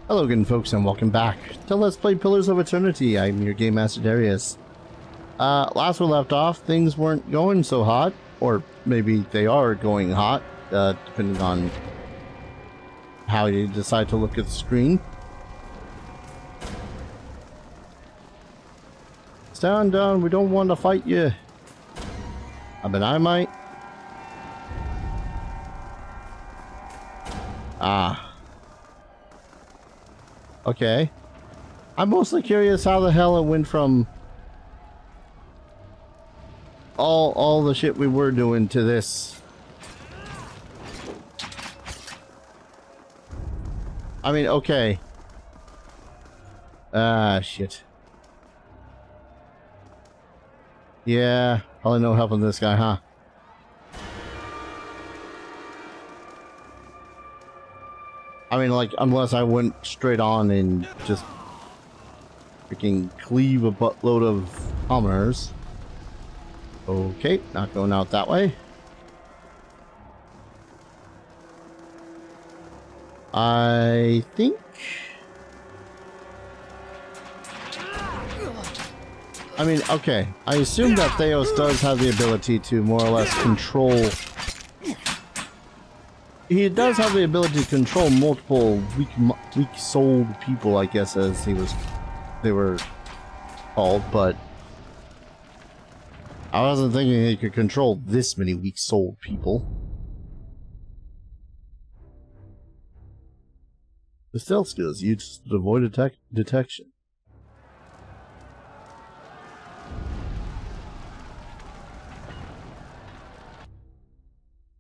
Hello again, folks, and welcome back to Let's Play Pillars of Eternity. I'm your Game Master Darius. Last we left off, things weren't going so hot, or maybe they are going hot, depending on how you decide to look at the screen. Stand down, we don't want to fight you. I mean, I might. Okay. I'm mostly curious how the hell it went from all the shit we were doing to this. I mean, okay. Shit. Yeah, probably no helping this guy, huh? I mean, like, unless I went straight on and just freaking cleave a buttload of commoners. Okay, not going out that way. I think... I mean, okay. I assume that Theos does have the ability to more or less control... He does have the ability to control multiple weak-souled people, I guess, as they were called, but I wasn't thinking he could control this many weak-souled people. The stealth skills used to avoid detection.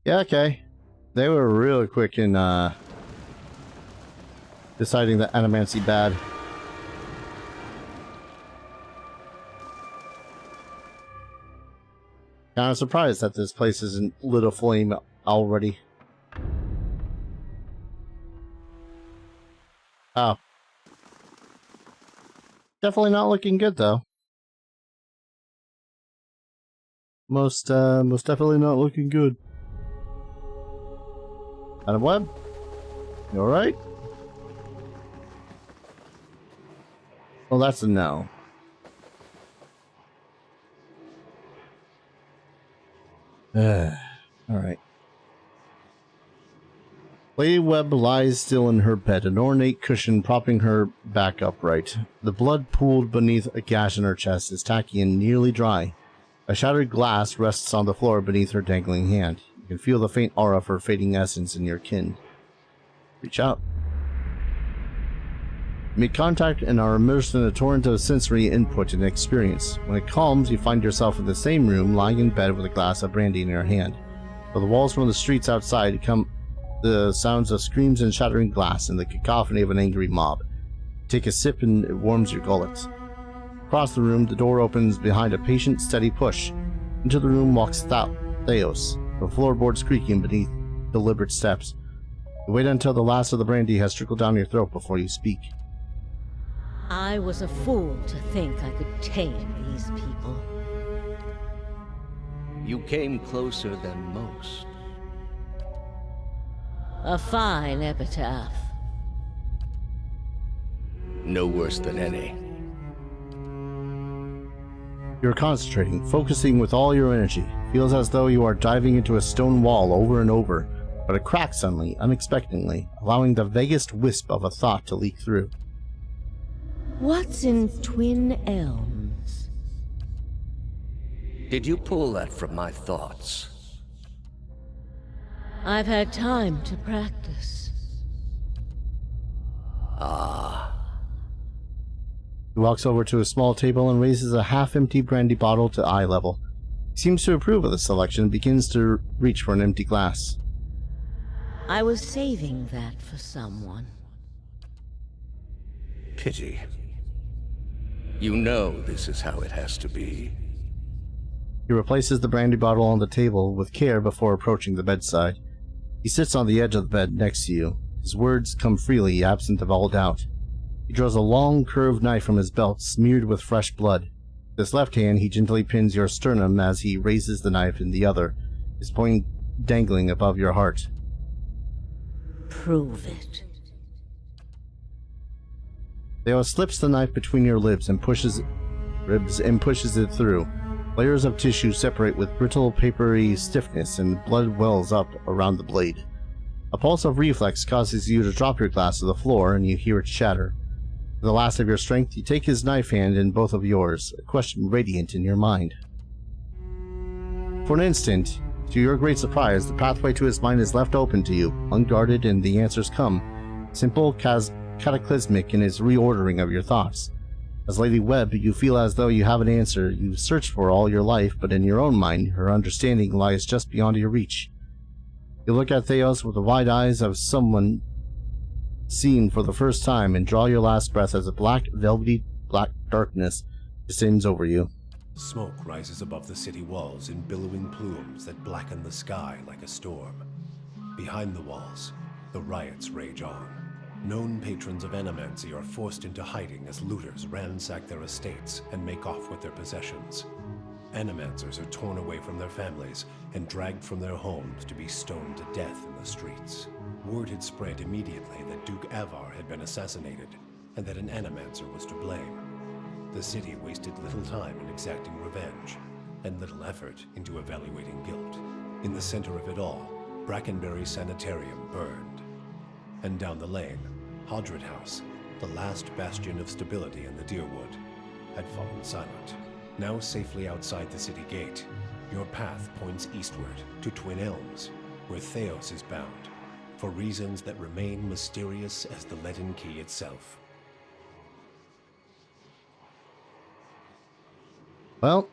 Yeah, okay. They were really quick in deciding that animancy bad. Kind of surprised that this place isn't lit aflame already. Oh. Definitely not looking good, though. Most definitely not looking good. Lady Webb? You alright? Well, that's a no. Alright. Lady Webb lies still in her bed, an ornate cushion propping her back upright. The blood pooled beneath a gash in her chest is tacky and nearly dry. A shattered glass rests on the floor beneath her dangling hand. You can feel the faint aura of her fading essence in your kin. Reach out. You make contact and are immersed in a torrent of sensory input and experience. When it calms, you find yourself in the same room, lying in bed with a glass of brandy in your hand. From the walls from the streets outside come the sounds of screams and shattering glass and the cacophony of an angry mob. Take a sip and it warms your gullet. Across the room, the door opens behind a patient, steady push. Into the room walks Theos, the floorboards creaking beneath deliberate steps. You wait until the last of the brandy has trickled down your throat before you speak. I was a fool to think I could tame these people. You came closer than most. A fine epitaph. No worse than any. You're concentrating, focusing with all your energy. Feels as though you are diving into a stone wall over and over, but it cracks suddenly, unexpectedly, allowing the vaguest wisp of a thought to leak through. What's in Twin Elms? Did you pull that from my thoughts? I've had time to practice. Ah. He walks over to a small table and raises a half-empty brandy bottle to eye level. He seems to approve of the selection and begins to reach for an empty glass. I was saving that for someone. Pity. You know this is how it has to be. He replaces the brandy bottle on the table with care before approaching the bedside. He sits on the edge of the bed next to you. His words come freely, absent of all doubt. He draws a long, curved knife from his belt, smeared with fresh blood. With his left hand, he gently pins your sternum as he raises the knife in the other, his point dangling above your heart. Prove it. Theo slips the knife between your ribs and pushes it through. Layers of tissue separate with brittle, papery stiffness, and blood wells up around the blade. A pulse of reflex causes you to drop your glass to the floor, and you hear it shatter. With the last of your strength, you take his knife hand in both of yours, a question radiant in your mind. For an instant, to your great surprise, the pathway to his mind is left open to you, unguarded, and the answers come. Simple, cataclysmic in its reordering of your thoughts. As Lady Webb, you feel as though you have an answer you've searched for all your life, but in your own mind, her understanding lies just beyond your reach. You look at Theos with the wide eyes of someone seen for the first time and draw your last breath as a black, velvety black darkness descends over you. Smoke rises above the city walls in billowing plumes that blacken the sky like a storm. Behind the walls, the riots rage on. Known patrons of Animancy are forced into hiding as looters ransack their estates and make off with their possessions. Animancers are torn away from their families and dragged from their homes to be stoned to death in the streets. Word had spread immediately that Duke Avar had been assassinated, and that an Animancer was to blame. The city wasted little time in exacting revenge, and little effort into evaluating guilt. In the center of it all, Brackenberry Sanitarium burned. And down the lane, Hodred House, the last bastion of stability in the Deerwood, had fallen silent. Now safely outside the city gate, your path points eastward to Twin Elms, where Theos is bound, for reasons that remain mysterious as the leaden key itself. Well,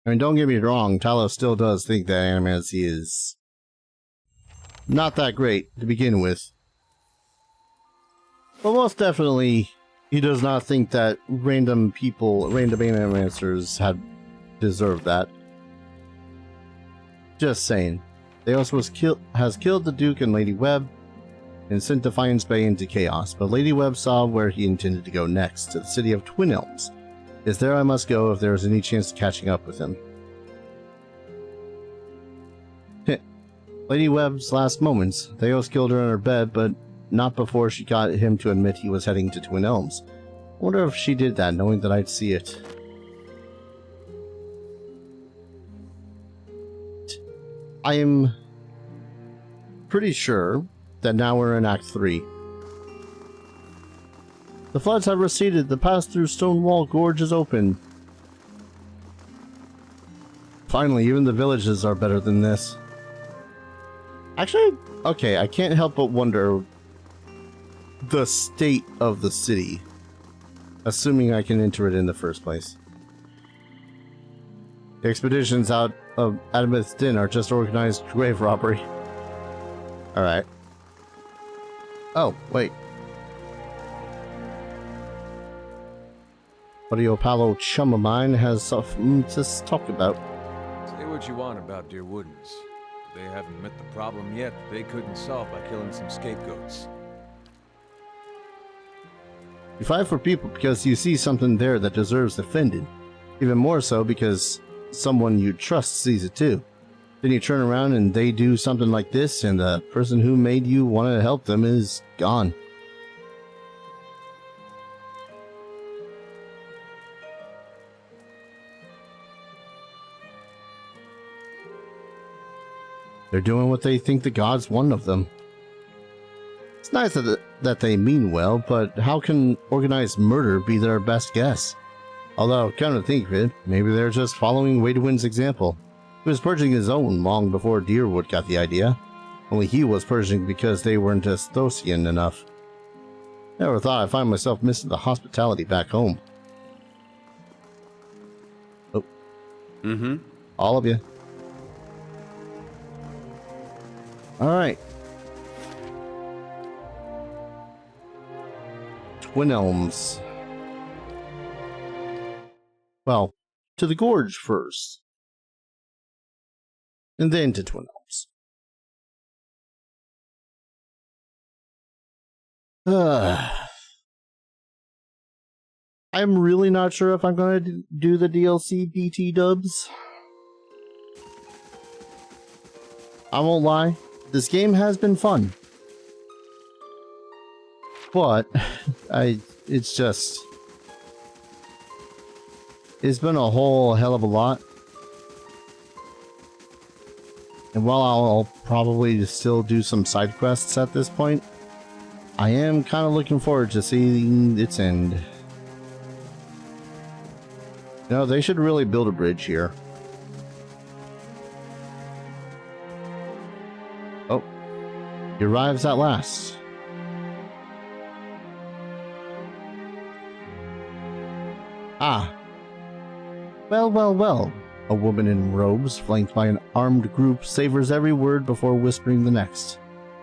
I mean, don't get me wrong, Talos still does think that Animancy is not that great to begin with. But most definitely, he does not think that random Animancers had deserved that. Just saying. Theos has killed the Duke and Lady Webb, and sent Defiance Bay into chaos, but Lady Webb saw where he intended to go next, to the city of Twin Elms. It's there I must go if there is any chance of catching up with him. Lady Webb's last moments. Theos killed her in her bed, but not before she got him to admit he was heading to Twin Elms. I wonder if she did that, knowing that I'd see it. I am pretty sure that now we're in Act 3. The floods have receded. The pass through Stonewall Gorge is open. Finally, even the villages are better than this. Actually, okay, I can't help but wonder the state of the city, assuming I can enter it in the first place. The expeditions out of Adamith's Den are just organized grave robbery. Alright. Oh, wait. Buddy Opalo chum of mine has something to talk about. Say what you want about Deerwoodans. They haven't met the problem yet they couldn't solve by killing some scapegoats. You fight for people because you see something there that deserves defending. Even more so because someone you trust sees it too. Then you turn around and they do something like this, and the person who made you want to help them is gone. They're doing what they think the gods want of them. It's nice that they mean well, but how can organized murder be their best guess? Although, come to think of it, maybe they're just following Waydwin's example. He was purging his own long before Deerwood got the idea. Only he was purging because they weren't Asthosian enough. Never thought I'd find myself missing the hospitality back home. Oh. All of you. Alright. Twin Elms. Well, to the Gorge first. And then to Twin Elms. I'm really not sure if I'm going to do the DLC BT dubs. I won't lie, this game has been fun. But, it's been a whole hell of a lot. And while I'll probably still do some side quests at this point, I am kind of looking forward to seeing its end. You know, they should really build a bridge here. Oh, he arrives at last. Ah. Well, well, well. A woman in robes, flanked by an armed group, savors every word before whispering the next.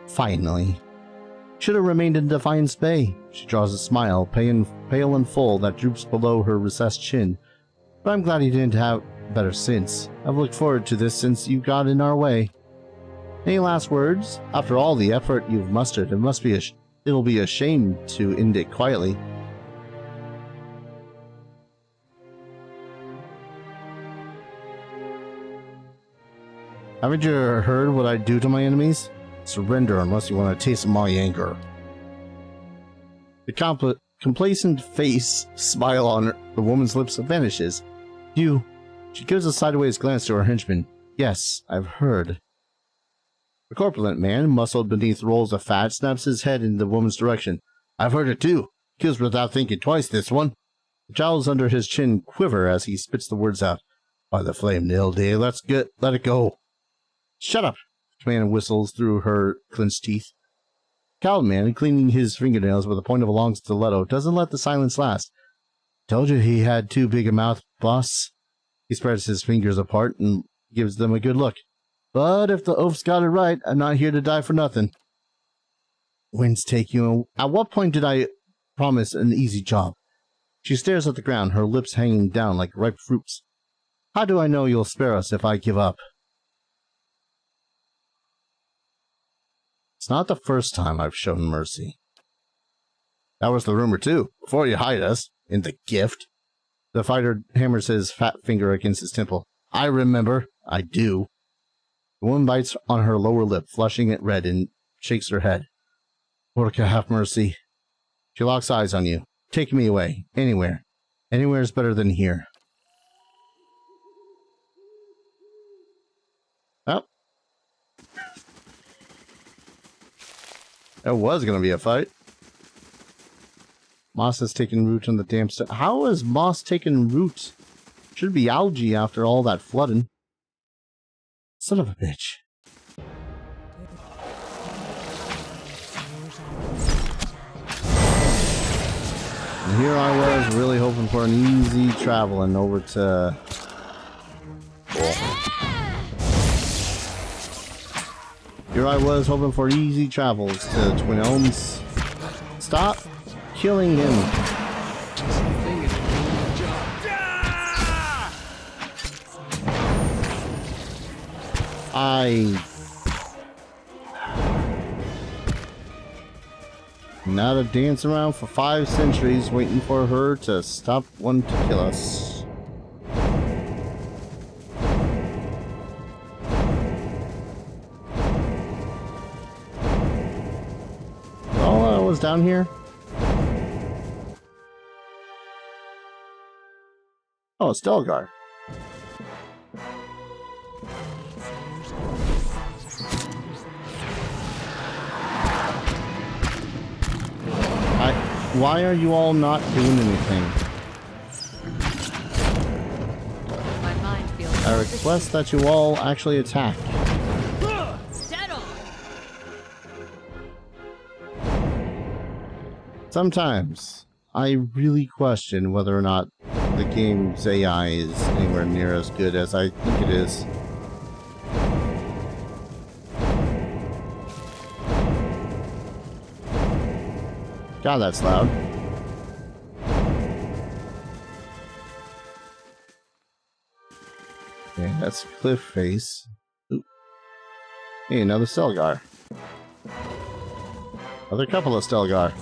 Finally. Should have remained in Defiance Bay. She draws a smile, pale and full, that droops below her recessed chin. But I'm glad you didn't have better sense. I've looked forward to this since you got in our way. Any last words? After all the effort you've mustered, it'll be a shame to end it quietly. Haven't you heard what I do to my enemies? Surrender unless you want to taste my anger. The complacent face smile on the woman's lips vanishes. You. She gives a sideways glance to her henchman. Yes, I've heard. The corpulent man, muscled beneath rolls of fat, snaps his head in the woman's direction. I've heard it too. Kills without thinking twice, this one. The jowls under his chin quiver as he spits the words out. By the flame, Nilde, let it go. Shut up! The man whistles through her clenched teeth. Cowman, cleaning his fingernails with the point of a long stiletto, doesn't let the silence last. Told you he had too big a mouth, boss. He spreads his fingers apart and gives them a good look. But if the oaf's got it right, I'm not here to die for nothing. Winds take you. At what point did I promise an easy job? She stares at the ground, her lips hanging down like ripe fruits. How do I know you'll spare us if I give up? It's not the first time I've shown mercy. That was the rumor too, before you hide us, in the gift. The fighter hammers his fat finger against his temple. I remember. I do. The woman bites on her lower lip, flushing it red, and shakes her head. Orca, have mercy. She locks eyes on you. Take me away. Anywhere. Anywhere is better than here. Oh. There was going to be a fight. Moss has taken root on the damp stone. How has moss taken root? Should be algae after all that flooding. Son of a bitch. And here I was really hoping for an easy traveling over to... Here I was hoping for easy travels to Twin Elms. Stop killing him. Not a dance around for 5 centuries waiting for her to stop wanting to kill us. Was down here? Oh, it's Stelgar. Why are you all not doing anything? My mind feels I request that you all actually attack. Sometimes I really question whether or not the game's AI is anywhere near as good as I think it is. God, that's loud. Okay, that's Cliff Face. Ooh. Hey, another Stelgar. Another couple of Stelgar.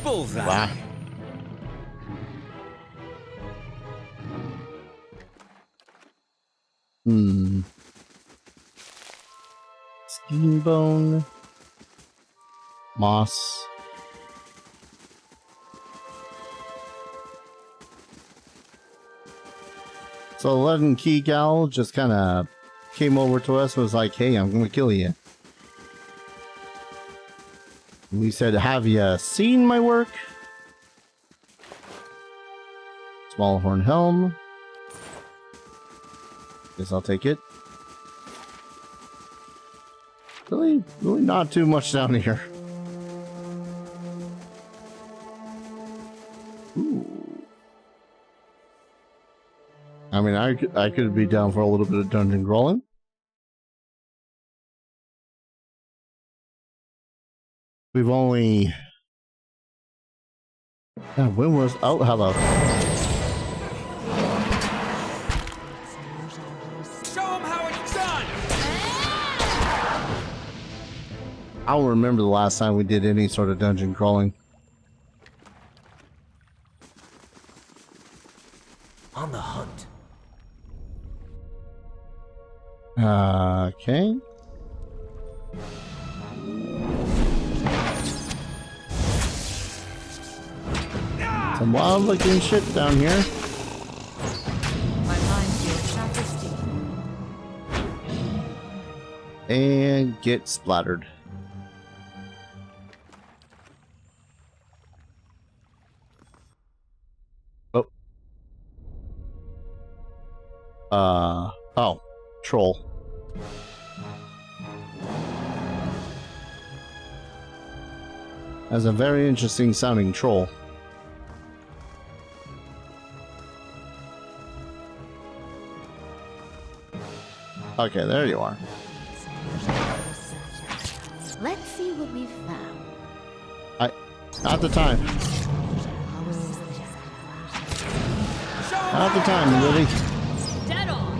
Bullseye. Wow. Skin bone. Moss. So Leaden Key Gal just kind of came over to us and was like, hey, I'm going to kill you. And we said, have you seen my work? Small horn helm. Guess I'll take it. Really not too much down here. Ooh. I mean, I could be down for a little bit of dungeon crawling. We've only... when was... Oh, hello. Show them how it's done! I don't remember the last time we did any sort of dungeon crawling. On the hunt. Okay. Some wild looking shit down here. My mind feels sharpest. And get splattered. Oh. Oh. Troll. That's a very interesting sounding troll. Okay, there you are. Let's see what we found. Not the time. Not the time, Lily. Dead on.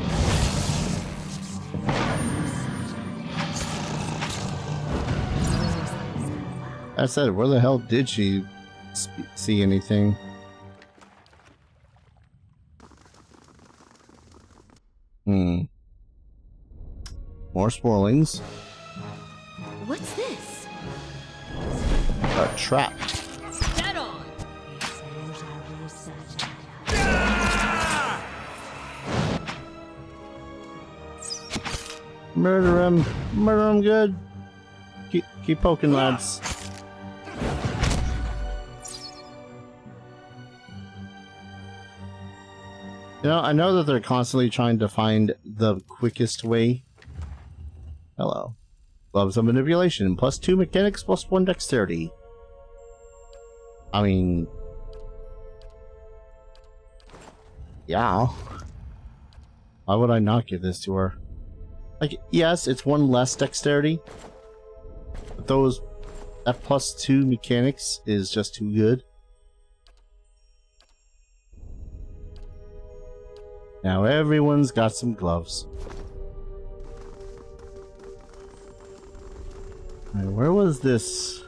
I said, where the hell did she see anything? More sporlings. What's this? A trap. Dead on. Murder him. Murder him good. Keep poking, lads. You know, I know that they're constantly trying to find the quickest way. Hello. Gloves of manipulation. +2 mechanics, +1 dexterity. I mean... yeah. Why would I not give this to her? Like, yes, it's 1 less dexterity. But that +2 mechanics is just too good. Now everyone's got some gloves. Alright, where was this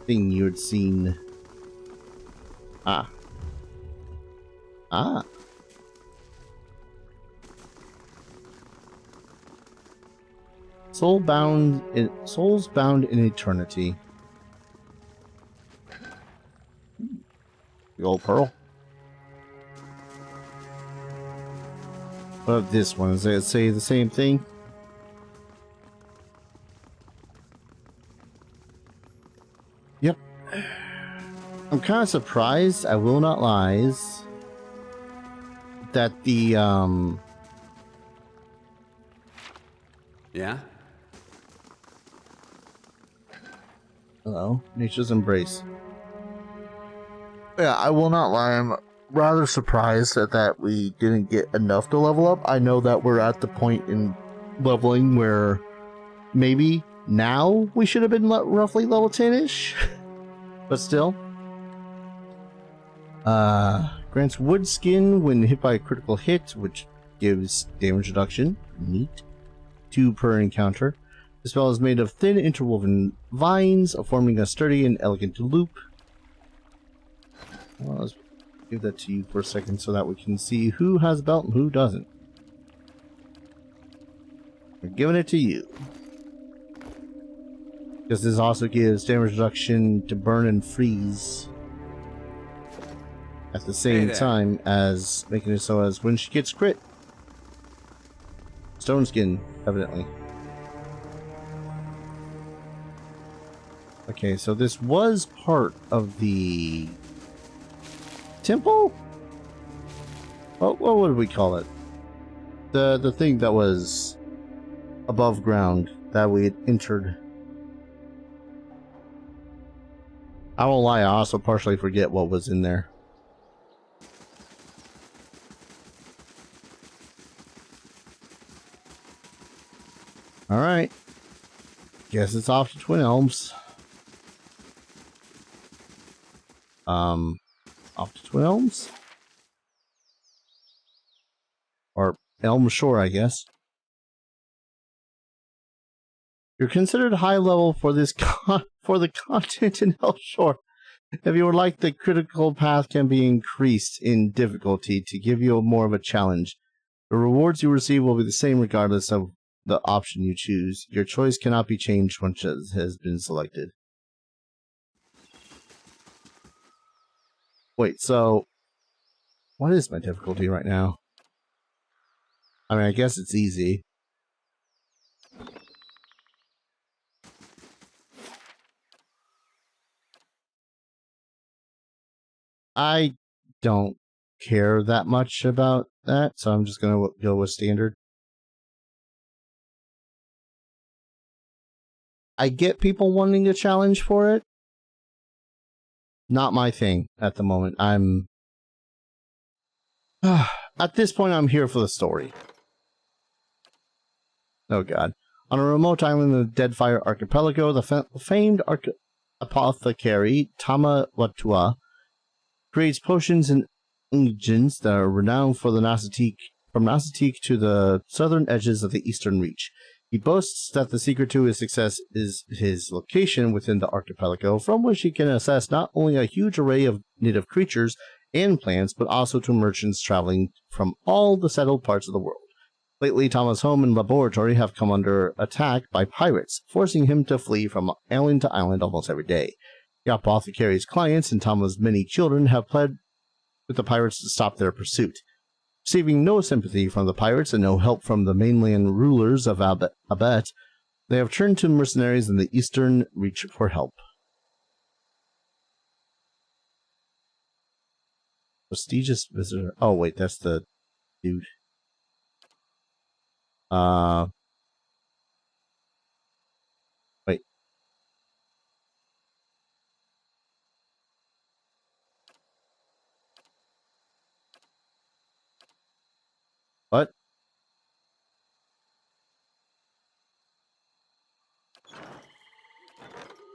thing you had seen? Ah. Souls bound in eternity. The old pearl. What of this one? Does it say the same thing? Yep. I'm kind of surprised, I will not lie, that the, Yeah? hello, Nature's Embrace. Yeah, I will not lie, I'm rather surprised that we didn't get enough to level up. I know that we're at the point in leveling where maybe now we should have been roughly level 10-ish. But still. Grants wood skin when hit by a critical hit, which gives damage reduction. Neat. 2 per encounter. The spell is made of thin interwoven vines, forming a sturdy and elegant loop. Well, give that to you for a second so that we can see who has a belt and who doesn't. We're giving it to you. Because this also gives damage reduction to burn and freeze at the same time as making it so as when she gets crit. Stone skin, evidently. Okay, so this was part of the temple? What would we call it? The thing that was above ground that we had entered. I won't lie, I also partially forget what was in there. Alright. Guess it's off to Twin Elms. Off to Twin Elms? Or Elm Shore, I guess. You're considered high level for this for the content in Elm Shore. If you would like, the critical path can be increased in difficulty to give you more of a challenge. The rewards you receive will be the same regardless of the option you choose. Your choice cannot be changed once it has been selected. Wait, so what is my difficulty right now? I mean, I guess it's easy. I don't care that much about that, so I'm just going to go with standard. I get people wanting a challenge for it. Not my thing at the moment. At this point, I'm here for the story. Oh god. On a remote island in the Deadfire Archipelago, the famed apothecary Tama Watua creates potions and unguents that are renowned for the from Nasatique to the southern edges of the Eastern Reach. He boasts that the secret to his success is his location within the archipelago, from which he can assess not only a huge array of native creatures and plants, but also to merchants traveling from all the settled parts of the world. Lately, Tama's home and laboratory have come under attack by pirates, forcing him to flee from island to island almost every day. The apothecary's clients and Tama's many children have pled with the pirates to stop their pursuit. Receiving no sympathy from the pirates and no help from the mainland rulers of Abet, they have turned to mercenaries in the Eastern Reach for help. Prestigious visitor. Oh, wait, that's the dude. Wait. What?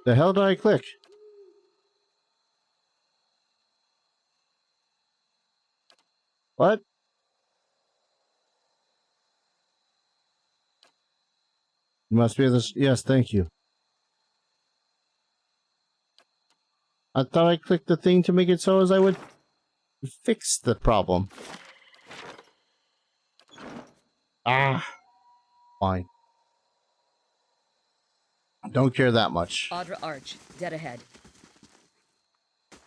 The hell did I click? What? You must be this. Yes, thank you. I thought I clicked the thing to make it so as I would fix the problem. Ah. Fine. Don't care that much. Audra Arch, dead ahead. Do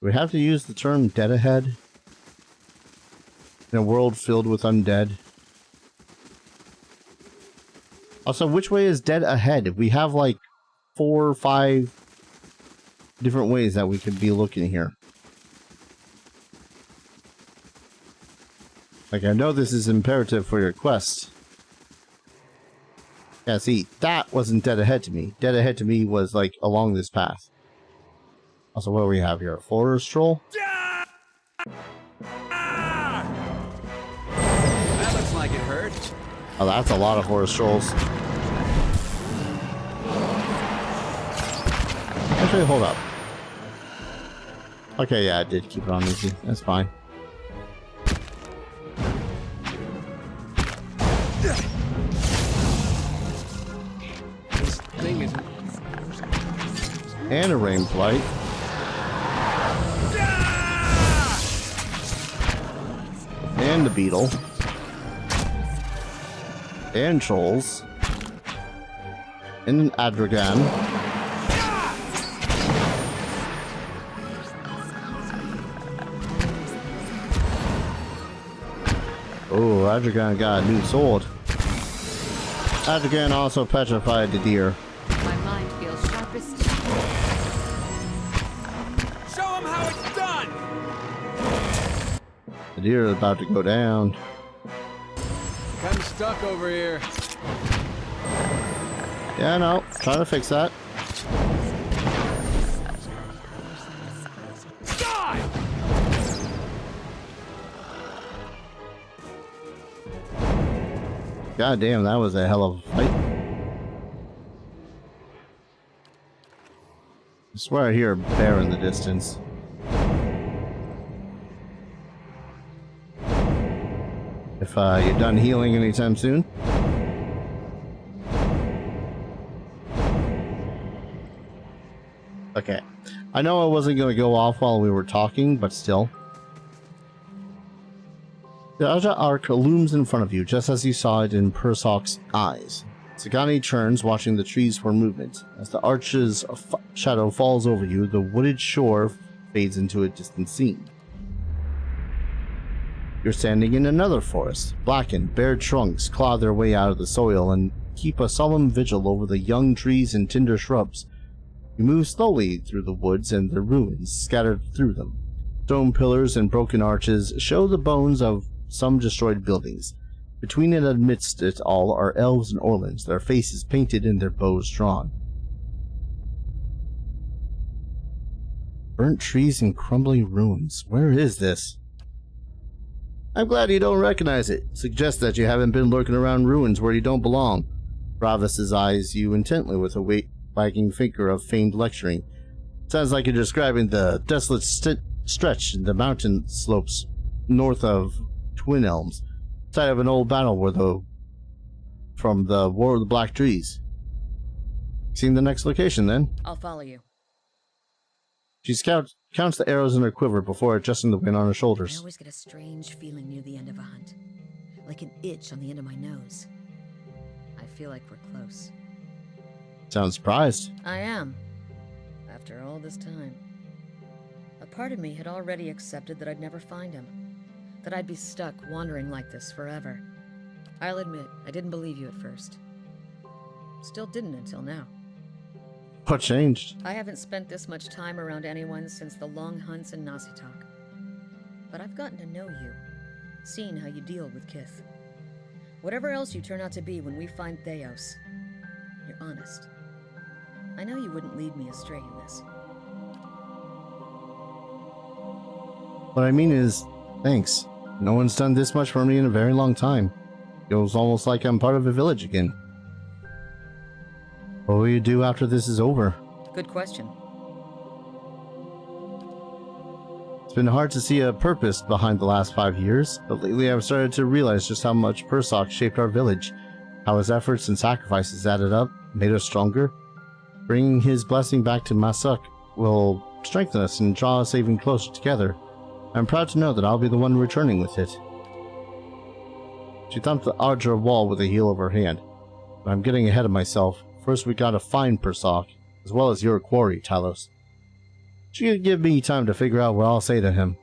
we have to use the term dead ahead? In a world filled with undead? Also, which way is dead ahead? We have like 4 or 5 different ways that we could be looking here. Like, I know this is imperative for your quest. Yeah, see, that wasn't dead ahead to me. Dead ahead to me was, like, along this path. Also, what do we have here? A forest troll? That looks like it hurt. Oh, that's a lot of forest trolls. Actually, hold up. Okay, yeah, I did keep it on easy. That's fine. This thing is... And a rain blight. and the beetle. And trolls. And an Adragan. Oh, Adragan got a new sword. Adragan also petrified the deer. My mind feels sharp as steel. Show him how it's done! The deer is about to go down. Kinda stuck over here. Yeah, no, trying to fix that. Die! God damn, that was a hell of a fight. I swear I hear a bear in the distance. If you're done healing anytime soon. Okay. I know I wasn't going to go off while we were talking, but still. The Aja Arc looms in front of you, just as you saw it in Persoc's eyes. Sagani turns, watching the trees for movement. As the arch's shadow falls over you, the wooded shore fades into a distant scene. You're standing in another forest. Blackened, bare trunks claw their way out of the soil and keep a solemn vigil over the young trees and tender shrubs. You move slowly through the woods and the ruins scattered through them. Stone pillars and broken arches show the bones of some destroyed buildings. Between and amidst it all are elves and orlins, their faces painted and their bows drawn. Burnt trees and crumbling ruins. Where is this? I'm glad you don't recognize it. Suggests that you haven't been lurking around ruins where you don't belong. Ravis eyes you intently with a wagging finger of famed lecturing. Sounds like you're describing the desolate stretch in the mountain slopes north of Twin Elms, site of an old battle from the War of the Black Trees. Seen the next location, then? I'll follow you. She counts the arrows in her quiver before adjusting the wind on her I shoulders. always get a strange feeling near the end of a hunt. Like an itch on the end of my nose. I feel like we're close. Sounds surprised. I am. After all this time. A part of me had already accepted that I'd never find him. That I'd be stuck wandering like this forever. I'll admit, I didn't believe you at first. Still didn't until now. What changed? I haven't spent this much time around anyone since the long hunts in Nasitok. But I've gotten to know you, seen how you deal with Kith. Whatever else you turn out to be when we find Theos, you're honest. I know you wouldn't lead me astray in this. What I mean is, thanks. No one's done this much for me in a very long time. Feels almost like I'm part of a village again. What will you do after this is over? Good question. It's been hard to see a purpose behind the last 5 years, but lately I've started to realize just how much Persoc shaped our village, how his efforts and sacrifices added up, made us stronger. Bringing his blessing back to Masuk will strengthen us and draw us even closer together. I'm proud to know that I'll be the one returning with it. She thumped the Ardra wall with the heel of her hand. But I'm getting ahead of myself. First we gotta find Persoc, as well as your quarry, Talos. She could give me time to figure out what I'll say to him.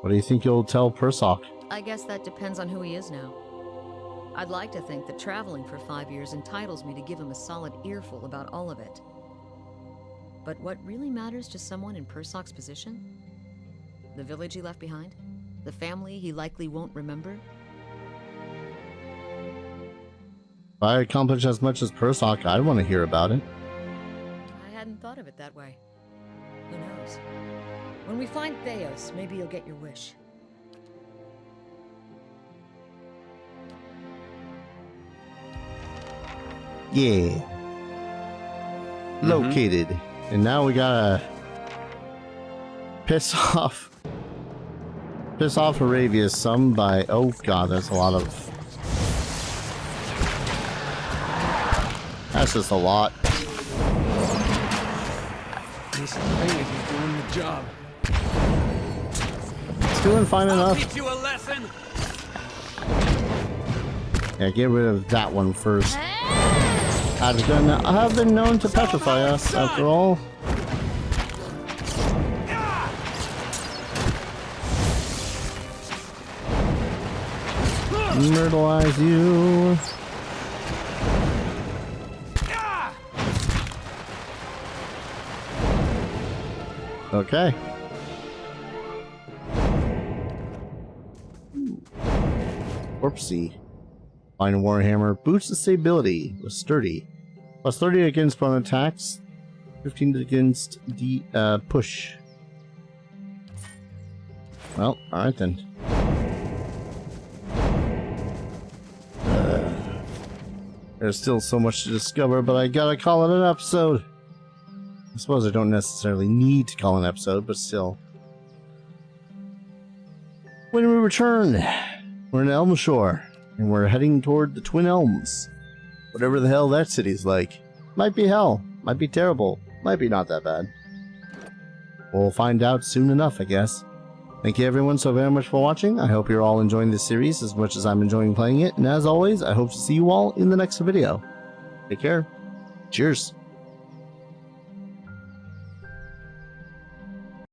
What do you think you'll tell Persoc? I guess that depends on who he is now. I'd like to think that traveling for 5 years entitles me to give him a solid earful about all of it. But what really matters to someone in Persoc's position? The village he left behind? The family he likely won't remember? If I accomplish as much as Persoc, I'd want to hear about it. I hadn't thought of it that way. Who knows? When we find Theos, maybe you'll get your wish. Yeah. Located. And now we gotta piss off Aravius some by, oh god, that's a lot of, that's just a lot. This thing is doing the job. doing fine enough. Teach you a lesson. Yeah, get rid of that one first. I've been known to petrify us, after all. Myrtleize you. Okay. Corpsey. Fine Warhammer. Boosts the stability. Was sturdy. Plus 30 against prone attacks. 15 against the push. Well, alright then. There's still so much to discover, but I gotta call it an episode. I suppose I don't necessarily need to call an episode, but still. When we return, we're in Elmshore, and we're heading toward the Twin Elms. Whatever the hell that city's like. Might be hell, might be terrible, might be not that bad. We'll find out soon enough, I guess. Thank you everyone so very much for watching. I hope you're all enjoying this series as much as I'm enjoying playing it, and as always, I hope to see you all in the next video. Take care. Cheers.